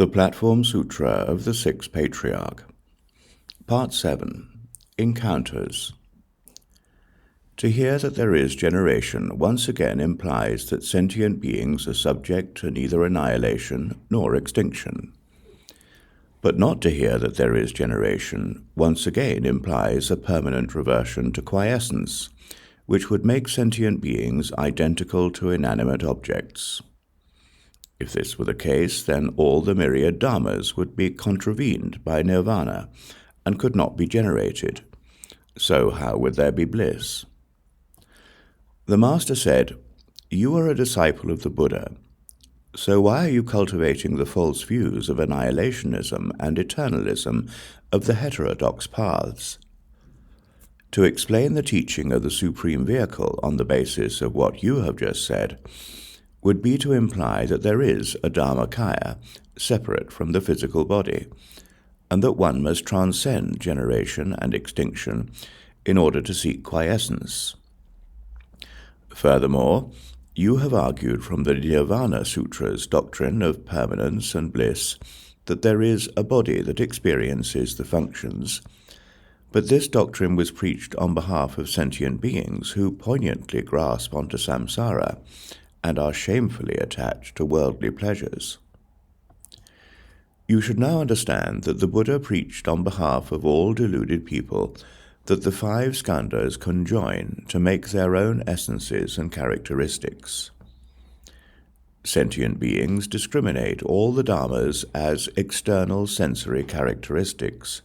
The Platform Sutra of the Sixth Patriarch. Part 7. Encounters. To hear that there is generation once again implies that sentient beings are subject to neither annihilation nor extinction. But not to hear that there is generation once again implies a permanent reversion to quiescence, which would make sentient beings identical to inanimate objects. If this were the case, then all the myriad dharmas would be contravened by nirvana and could not be generated. So how would there be bliss? The Master said, "You are a disciple of the Buddha. So why are you cultivating the false views of annihilationism and eternalism of the heterodox paths? To explain the teaching of the Supreme Vehicle on the basis of what you have just said would be to imply that there is a Dharmakaya separate from the physical body, and that one must transcend generation and extinction in order to seek quiescence. Furthermore, you have argued from the Nirvana Sutra's doctrine of permanence and bliss that there is a body that experiences the functions, but this doctrine was preached on behalf of sentient beings who poignantly grasp onto samsara and are shamefully attached to worldly pleasures. You should now understand that the Buddha preached on behalf of all deluded people that the 5 skandhas conjoin to make their own essences and characteristics. Sentient beings discriminate all the dharmas as external sensory characteristics,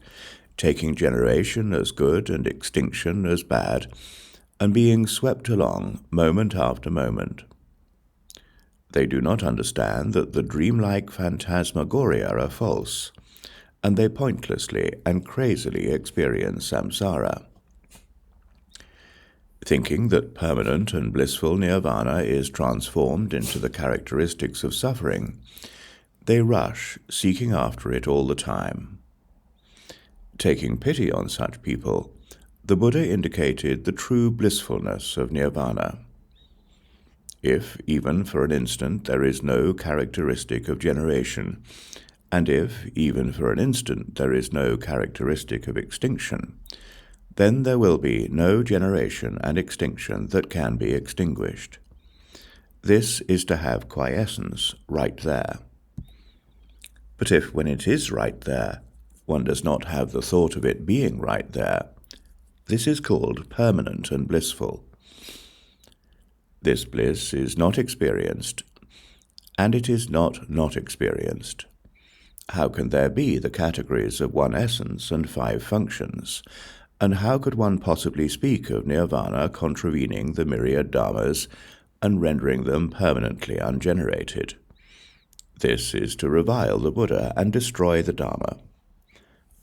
taking generation as good and extinction as bad, and being swept along moment after moment. They do not understand that the dreamlike phantasmagoria are false, and they pointlessly and crazily experience samsara. Thinking that permanent and blissful nirvana is transformed into the characteristics of suffering, they rush, seeking after it all the time. Taking pity on such people, the Buddha indicated the true blissfulness of nirvana. If, even for an instant, there is no characteristic of generation, and if, even for an instant, there is no characteristic of extinction, then there will be no generation and extinction that can be extinguished. This is to have quiescence right there. But if, when it is right there, one does not have the thought of it being right there, this is called permanent and blissful. This bliss is not experienced, and it is not experienced. How can there be the categories of one essence and 5 functions, and how could one possibly speak of nirvana contravening the myriad dharmas and rendering them permanently ungenerated? This is to revile the Buddha and destroy the Dharma.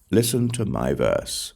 Listen to my verse.